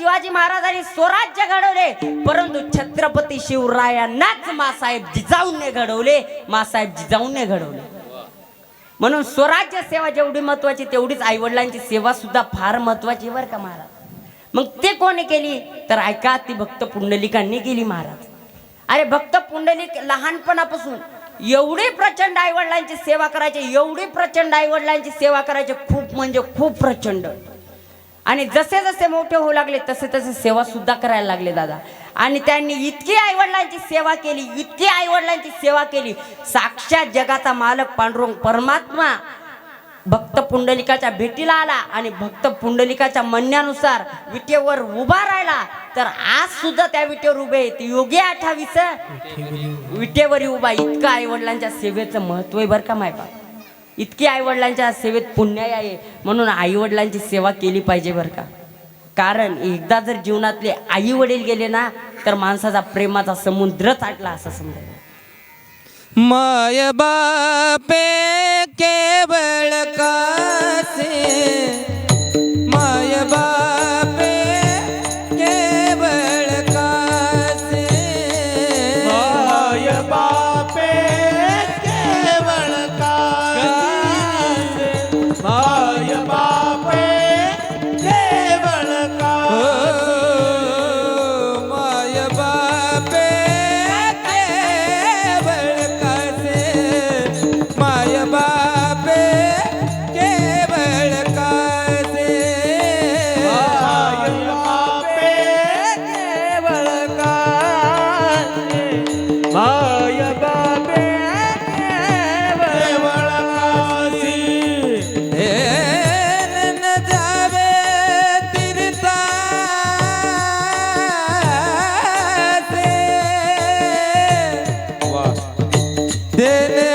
शिवाजी महाराजांनी स्वराज्य घडवले, परंतु छत्रपती शिवरायांनाच मासाहेब जिजाऊने घडवले, मासाहेब जिजाऊने घडवले. म्हणून स्वराज्य सेवा जेवढी महत्वाची तेवढीच आई वडिलांची सेवा सुद्धा फार महत्वाची बरं का महाराज. मग ते कोणी केली तर ऐका, ती भक्त पुंडलिकांनी केली महाराज. अरे भक्त पुंडलिक लहानपणापासून एवढी प्रचंड आई वडिलांची सेवा करायची, एवढी प्रचंड आई वडिलांची सेवा करायची, खूप म्हणजे खूप प्रचंड. आणि जसे जसे मोठे होऊ लागले तसे तसे सेवा सुद्धा करायला लागले दादा. आणि त्यांनी इतकी आई वडिलांची सेवा केली, इतकी आई वडिलांची सेवा केली, साक्षात जगाचा मालक पांडुरंग परमात्मा भक्त पुंडलिकाच्या भेटीला आला आणि भक्त पुंडलिकाच्या म्हणण्यानुसार विटेवर उभा राहिला. तर आज सुद्धा त्या विटेवर उभे ती योगी 28 विटेवर उभा. इतकं आई वडिलांच्या सेवेचं महत्व आहे बरं का मायबा. इतकी आई वडिलांच्या सेवेत पुण्य आहे. म्हणून आई वडिलांची सेवा केली पाहिजे बरं का. कारण एकदा जर जीवनातले आई वडील गेले ना तर माणसाचा प्रेमाचा समुद्र चाटला असं समजा. माय बापे केवळ कासे, माय बापे केवळ कासे, माय बापे केवळ कासे, माय बापे केवळ कासे, माय बापे केवळ कासे, माय बापे केवळ कासे, माय बापे केवळ कासे, माय बापे केवळ कासे. न जावे तीर्थासे, देने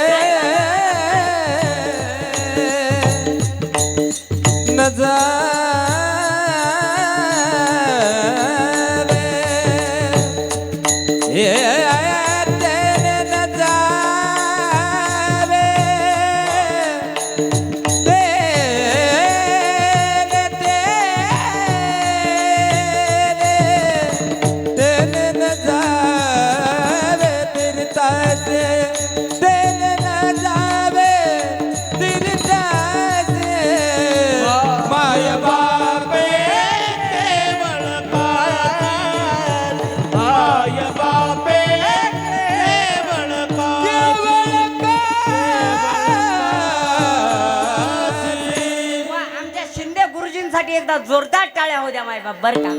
न जावे, देने न जावे, देने न जावे तीर्थासे, देने न जावे तीर्थासे, माय बापे केवळ कासे, माय बापे केवळ कासे. वा, आमच्या शिंदे गुरुजींसाठी एकदा जोरदार टाळ्या होत्या मायबाप बरं का.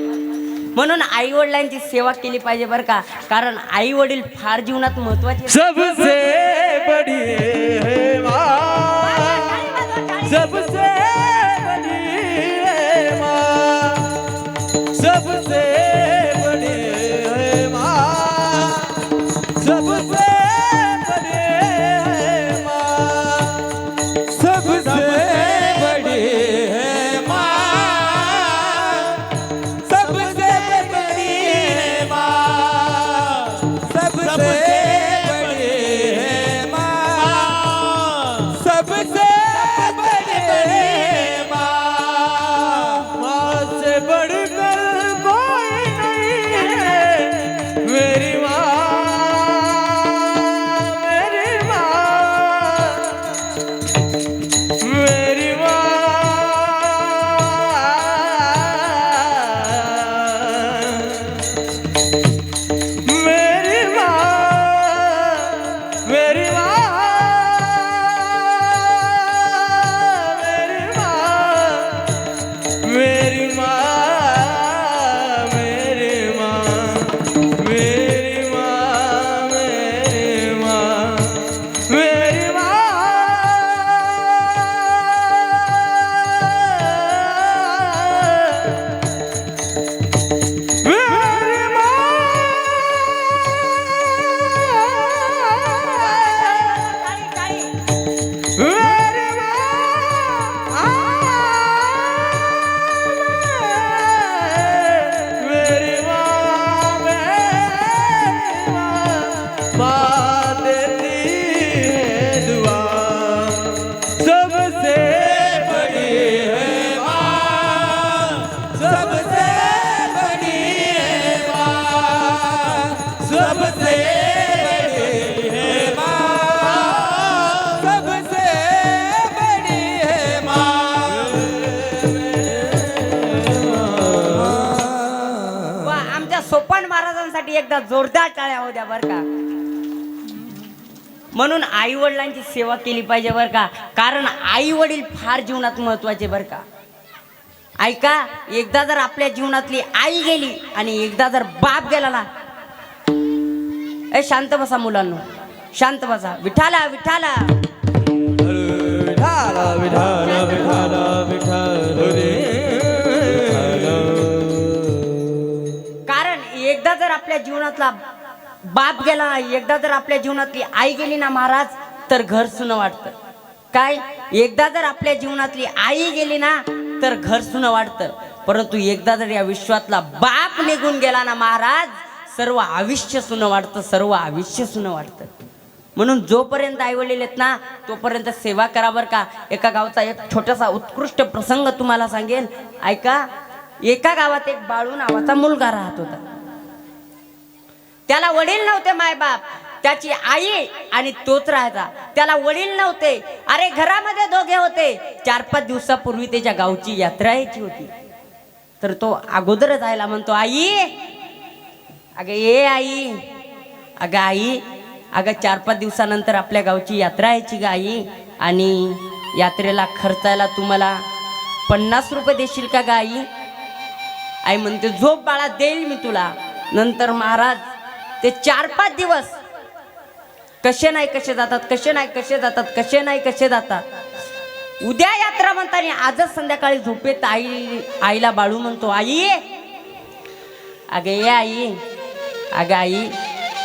म्हणून आई वडिलांची सेवा केली पाहिजे बरं का. कारण आई वडील फार जीवनात महत्वाचे. सबसे बड़ी है माँ, सबसे बड़ी है माँ, सबसे बड़ी है माँ, सबसे बड़ी है माँ, सबसे बड़ी है माँ, सबसे बड़ी है माँ, सबसे बड़ी है माँ, सबसे बड़ी है माँ, माँ से बढ़कर कोई नहीं है, मेरी माँ, मेरी माँ, मेरी माँ, मेरी माँ, मेरी माँ, मेरी माँ, मेरी माँ. तुकाराम महाराजांसाठी एकदा जोरदार टाळ्या होत्या बरं का. म्हणून आई वडिलांची सेवा केली पाहिजे बरं का, कारण आई वडील फार जीवनात महत्वाचे बरं का. ऐका, एकदा जर आपल्या जीवनातली आई गेली आणि एकदा जर बाप गेला ना, ए शांत बसा मुलांनो, शांत बसा. विठाला विठाला विठाला विठाला विठाला विठाला रे. कारण एकदा जर आपल्या जीवनातला बाप गेला ना, एकदा जर आपल्या जीवनातली आई गेली ना महाराज, तर घर सुनं वाटतं. काय, एकदा जर आपल्या जीवनातली आई गेली ना तर घर सुनं वाटतं. परंतु एकदा जर या विश्वातला बाप निघून गेला ना महाराज, सर्व आयुष्य सुनं वाटतं, सर्व आयुष्य सुनं वाटतं. म्हणून जोपर्यंत आई वडील आहेत ना तोपर्यंत सेवा करा बरं का. एका गावचा एक छोटासा उत्कृष्ट प्रसंग तुम्हाला सांगेल, ऐका. एका गावात एक बाळू नावाचा मुलगा राहत होता. त्याला वडील नव्हते मायबाप, त्याची आई आणि तोच राहायचा. त्याला वडील नव्हते. अरे घरामध्ये दोघे होते. 4-5 दिवसापूर्वी त्याच्या गावची यात्रा यायची होती. तर तो अगोदर जायला म्हणतो, आई अगं ये आई, अगं आई, अगं 4-5 दिवसानंतर आपल्या गावची यात्रा यायची ग आई, आणि यात्रेला खर्चायला तुम्हाला 50 रुपये देशील का ग आई. आई म्हणते, झोप बाळा, देईल मी तुला. नंतर महाराज ते 4-5 दिवस कसे नाही कसे जातात, कसे नाही कसे जातात, कसे नाही कसे जातात. उद्या यात्रा म्हणताना आजच संध्याकाळी झोपेत आईला बाळू म्हणतो, आई अगं ये आई, अगं आई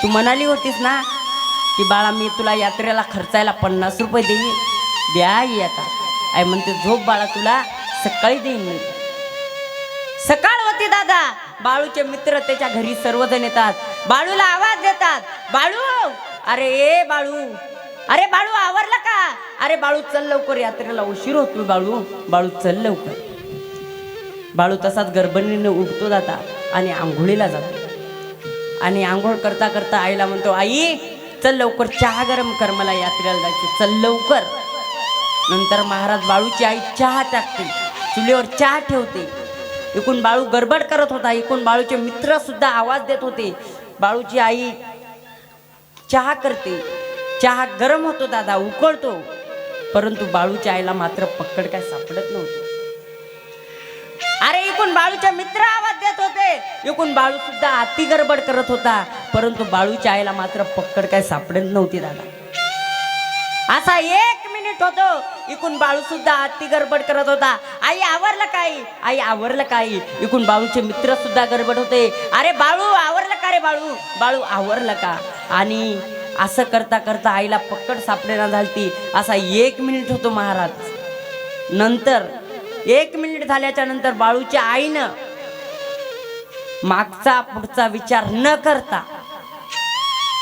तू म्हणाली होतीस ना की बाळा मी तुला यात्रेला खर्चायला 50 रुपये देईन, द्या आई आता. आई म्हणते, झोप बाळा, तुला सकाळी देईन मी. सकाळ होती दादा. बाळूचे मित्र त्याच्या घरी सर्वजण येतात. बाळूला आवाज देतात, बाळू, अरे ए बाळू, अरे बाळू आवरला का, अरे बाळू चल लवकर, यात्रेला उशीर होतो बाळू, बाळू चल लवकर. बाळू तसाच गडबडीने उठतो दादा आणि आंघोळीला जातो. आणि आंघोळ करता करता आईला म्हणतो, आई चल लवकर चहा गरम कर, मला यात्रेला जायचे, चल लवकर. नंतर महाराज बाळूची आई चहा टाकते, चुलीवर चहा ठेवते. एकूण बाळू गडबड करत होता, एकूण बाळूचे मित्र सुद्धा आवाज देत होते. बाळूची आई चहा करते. चहा गरम होतो दादा, उकळतो. परंतु बाळूच्या आईला मात्र पक्कड काय सापडत नव्हती. अरे एकूण बाळूचे मित्र आवाज देत होते, एकूण बाळू सुद्धा अति गडबड करत होता. परंतु बाळूच्या आईला मात्र पक्कड काय सापडत नव्हती दादा. असा 1 मिनिट होतो, इकून बाळू सुद्धा अति गडबड करत होता. आई आवरलं काय, आई आवरलं काय. इकून बाळूचे मित्र सुद्धा गडबड होते, अरे बाळू आवरलं का रे बाळू, बाळू आवरलं का. आणि असं करता करता आईला पक्कड सापडेना झालती. असा 1 मिनिट होतो महाराज. नंतर 1 मिनिट झाल्याच्या नंतर बाळूच्या आईनं मागचा पुढचा विचार न करता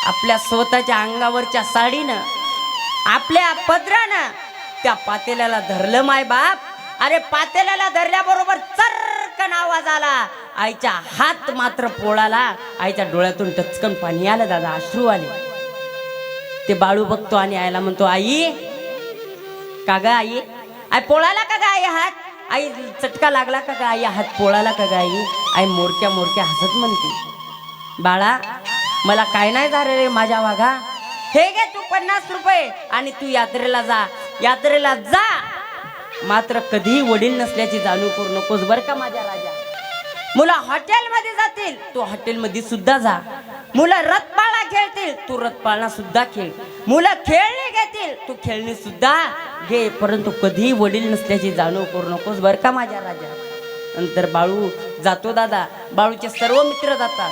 आपल्या स्वतःच्या अंगावरच्या साडीनं, आपल्या पदरानं त्या पातेल्याला धरलं माय बाप. अरे पातेल्याला धरल्याबरोबर चरकन आवाज आला. आईच्या हात मात्र पोळाला. आईच्या डोळ्यातून टचकन पाणी आलं दादा, अश्रू आले. ते बाळू बघतो आणि आईला म्हणतो, आई का ग आई, आई पोळाला का ग आई हात, आई चटका लागला का ग आई, हात पोळाला का ग आई. आई मोरक्या मोरक्या हसत म्हणते, बाळा मला काय नाही झालं रे माझ्या वाघा, हे घे तू 50 रुपये आणि तू यात्रेला जा, यात्रेला जा. मात्र कधीही वडील नसल्याची जाणीव करू नकोस बर का माझ्या राजा. मुलं हॉटेलमध्ये जातील, तू हॉटेलमध्ये सुद्धा जा. मुलं रथपाळा खेळतील, तू रथपाळा सुद्धा खेळ. मुलं खेळणी घेतील, तू खेळणी सुद्धा घे. परंतु कधीही वडील नसल्याची जाणीव करू नकोस बर का माझ्या राजा. नंतर बाळू जातो दादा. बाळूचे सर्व मित्र जातात,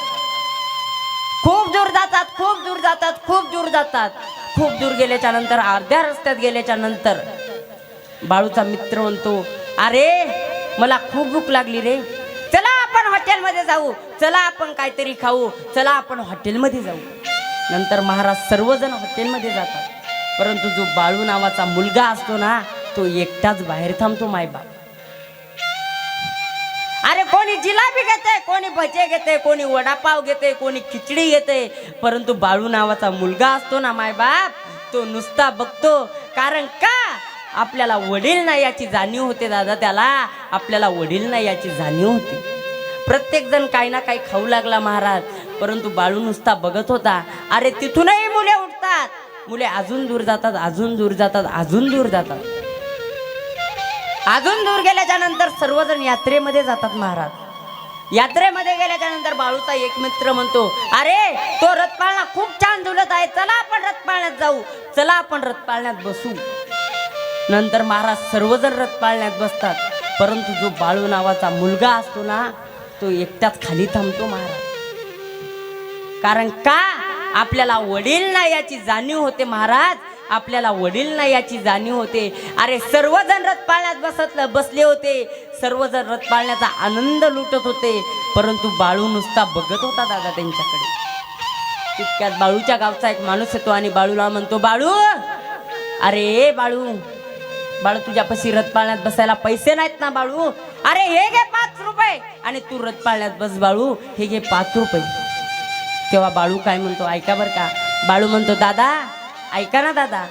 खूप दूर जातात, खूप दूर जातात, खूप दूर जातात. खूप दूर गेल्याच्या नंतर, अर्ध्या रस्त्यात गेल्याच्या नंतर बाळूचा मित्र म्हणतो, अरे मला खूप भूक लागली रे, चला आपण हॉटेलमध्ये जाऊ, चला आपण काहीतरी खाऊ, चला आपण हॉटेलमध्ये जाऊ. नंतर महाराज सर्वजण हॉटेलमध्ये जातात. परंतु जो बाळू नावाचा मुलगा असतो ना, तो एकटाच बाहेर थांबतो मायबाप. अरे कोणी जिलाबी घेते, कोणी भजे घेते, कोणी वडापाव घेते, कोणी खिचडी घेते. परंतु बाळू नावाचा मुलगा असतो ना मायबाप, तो नुसता बघतो. कारण का, आपल्याला वडील नाही याची जाणीव होते दादा. त्याला आपल्याला वडील नाही याची जाणीव होते. प्रत्येक जण काही ना काही खाऊ लागला महाराज. परंतु बाळू नुसता बघत होता. अरे तिथूनही मुले उठतात, मुले अजून दूर जातात, अजून दूर जातात, अजून दूर जातात. अजून दूर गेल्याच्या नंतर सर्वजण यात्रेमध्ये जातात महाराज. यात्रेमध्ये गेल्याच्या नंतर बाळूचा एक मित्र म्हणतो, अरे तो रथ पाळणा खूप छान झुलत आहे, चला आपण रथ पाळण्यात जाऊ, चला आपण रथ पाळण्यात बसू. नंतर महाराज सर्वजण रथ पाळण्यात बसतात. परंतु जो बाळू नावाचा मुलगा असतो ना, तो एकटाच खाली थांबतो महाराज. कारण का? आपल्याला वडील नाही याची जाणीव होते महाराज, आपल्याला वडील नाही याची जाणीव होते. अरे सर्वजण रथ पाळण्यात बसले होते, सर्वजण रथ पाळण्याचा आनंद लुटत होते. परंतु बाळू नुसता बघत होता दादा त्यांच्याकडे. तितक्यात बाळूच्या गावचा एक माणूस येतो आणि बाळूला म्हणतो, बाळू, अरे बाळू, बाळू तुझ्यापाशी रथ पाळण्यात बसायला पैसे नाहीत ना बाळू? अरे हे घे 5 रुपये आणि तू रथ पाळण्यात बस बाळू, हे घे 5 रुपये. तेव्हा बाळू काय म्हणतो, ऐका बरं का. बाळू म्हणतो, दादा ऐका ना दादा,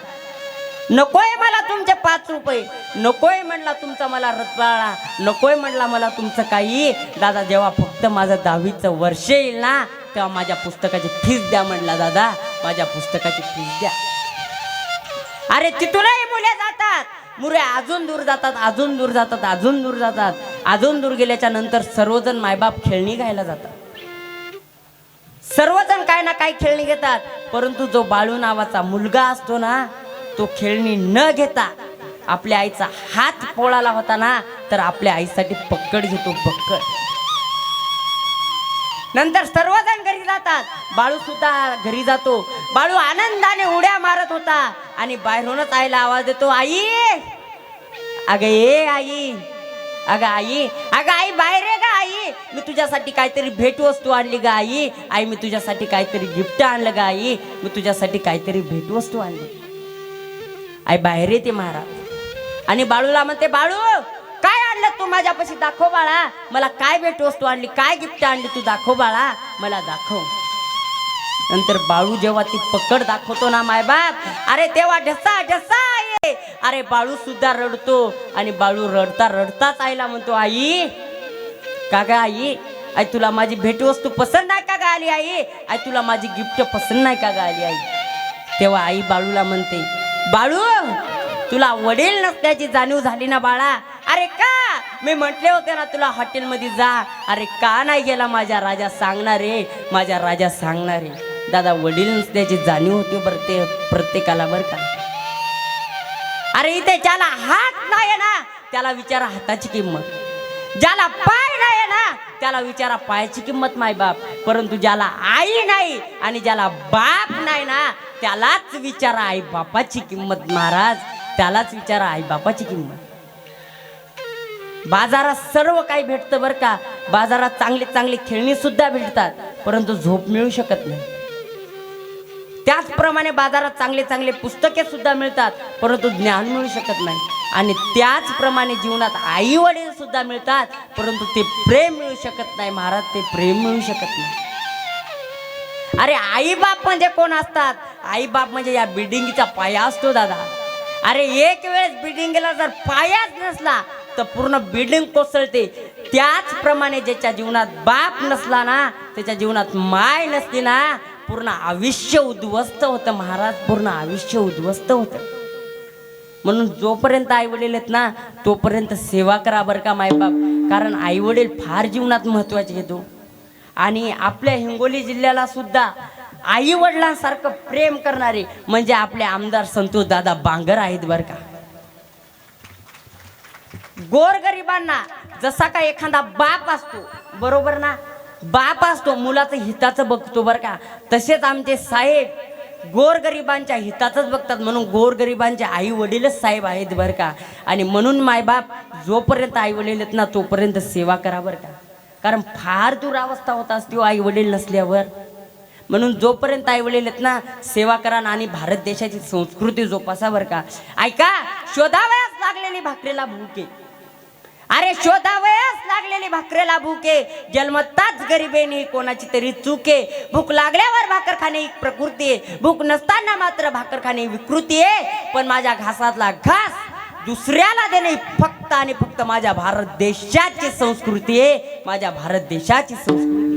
नकोय मला तुमचे 5 रुपये, नकोय म्हणला तुमचा मला रथपाळा, नकोय म्हणला मला तुमचं काही. दादा जेव्हा फक्त माझं 10वीचं वर्ष येईल ना, तेव्हा माझ्या पुस्तकाची फीस द्या म्हणला. दादा माझ्या पुस्तकाची फीस द्या. अरे तिथूनही मुले जातात, मुले अजून दूर जातात, अजून दूर जातात, अजून दूर जातात. अजून दूर गेल्याच्या नंतर सर्वजण मायबाप खेळणी घ्यायला जातात. सर्वजण काय ना काय खेळणी घेतात. परंतु जो बाळू नावाचा मुलगा असतो ना, तो खेळणी न घेता आपल्या आईचा हात पोळाला होता ना, तर आपल्या आईसाठी पक्कड घेतो, पक्कड. नंतर सर्वजण घरी जातात, बाळू सुद्धा घरी जातो. बाळू आनंदाने उड्या मारत होता आणि बाहेरूनच आईला आवाज देतो, आई, अगं ये आई, अगं आई, अगं आई बाहेर आहे का आई, मी तुझ्यासाठी काहीतरी भेटवस्तू आणली गा आई, आई मी तुझ्यासाठी काहीतरी गिफ्ट आणलं गा आई, मी तुझ्यासाठी काहीतरी भेटवस्तू आणली. आई बाहेर येते महाराज आणि बाळूला म्हणते, बाळू काय आणलं तू माझ्यापाशी, दाखव बाळा, मला काय भेटवस्तू आणली, काय गिफ्ट आणली तू, दाखव बाळा, मला दाखव. नंतर बाळू जेव्हा ती पकड दाखवतो ना मायबाप, अरे तेव्हा ढसा ढसा आहे. अरे बाळू सुद्धा रडतो आणि बाळू रडता रडताच आईला म्हणतो, आई, का ग आई, आई तुला माझी भेटवस्तू पसंत नाही का ग आली आई, आई तुला माझी गिफ्ट पसंत नाही का ग आली आई. तेव्हा आई बाळूला म्हणते, बाळू तुला वडील नसल्याची जाणीव झाली ना बाळा. अरे का? मी म्हटले होते ना तुला हॉटेलमध्ये जा. अरे का नाही गेला माझ्या राजा, सांगणार रे, माझ्या राजा सांगणार रे. दादा वडील नसल्याची जाणीव होती बरं ते प्रत्येकाला बरं का. अरे इथे ज्याला हात नाही ना, त्याला विचारा हाताची किंमत, ज्याला पाय नाही ना, त्याला विचारा पायाची किंमत मायबाप. परंतु ज्याला आई नाही आणि ज्याला बाप नाही ना, त्यालाच विचारा आई बापाची किंमत महाराज, त्यालाच विचारा आई बापाची किंमत. बाजारात सर्व काही भेटतं बरं का. बाजारात चांगली चांगली खेळणी सुद्धा भेटतात, परंतु झोप मिळू शकत नाही. त्याचप्रमाणे बाजारात चांगले चांगले पुस्तके सुद्धा मिळतात, परंतु ज्ञान मिळू शकत नाही. आणि त्याचप्रमाणे जीवनात आई वडील सुद्धा मिळतात, परंतु ते प्रेम मिळू शकत नाही महाराज, ते प्रेम मिळू शकत नाही. अरे आई बाप म्हणजे कोण असतात? आई बाप म्हणजे या बिल्डिंगचा पाया असतो दादा. अरे एक वेळेस बिल्डिंगला जर पायाच नसला तर पूर्ण बिल्डिंग कोसळते. त्याचप्रमाणे ज्याच्या जीवनात बाप नसला ना, त्याच्या जीवनात माय नसली ना, पूर्ण आयुष्य उद्ध्वस्त होतं महाराज, पूर्ण आयुष्य उद्ध्वस्त होतं. म्हणून जोपर्यंत आई वडील आहेत ना, तोपर्यंत सेवा करा बरं का मायबाप. कारण आई वडील फार जीवनात महत्वाचे घेतो. आणि आपल्या हिंगोली जिल्ह्याला सुद्धा आई वडिलांसारखं प्रेम करणारे म्हणजे आपले आमदार संतोष दादा बांगर आहेत बरं का. गोरगरिबांना जसा का एखादा बाप असतो, बरोबर ना, बाप असतो मुलाचं हिताचं बघतो बरं का, तसेच आमचे साहेब गोरगरिबांच्या हिताचंच बघतात. म्हणून गोरगरिबांचे आई वडीलच साहेब आहेत बरं का. आणि म्हणून मायबाप जोपर्यंत आई वडील आहेत ना, तोपर्यंत सेवा करा बरं का. कारण फार दुरावस्था होत असते आई वडील नसल्यावर. म्हणून जोपर्यंत आई वडील आहेत ना, सेवा करा आणि भारत देशाची संस्कृती जोपासा बरं का. ऐका, शोधावयास लागलेली भाकरीला भूके, अरे शोधावयास लागलेली भाकरीला भूके, जन्मताच गरिबेने कोणाची तरी चुके. भूक लागल्यावर भाकर खाणे एक प्रकृती आहे, भूक नसताना मात्र भाकर खाणे विकृती आहे. पण माझ्या घासातला घास दुसऱ्याला देणे फक्त आणि फक्त माझ्या भारत देशाची संस्कृती आहे, माझ्या भारत देशाची संस्कृती.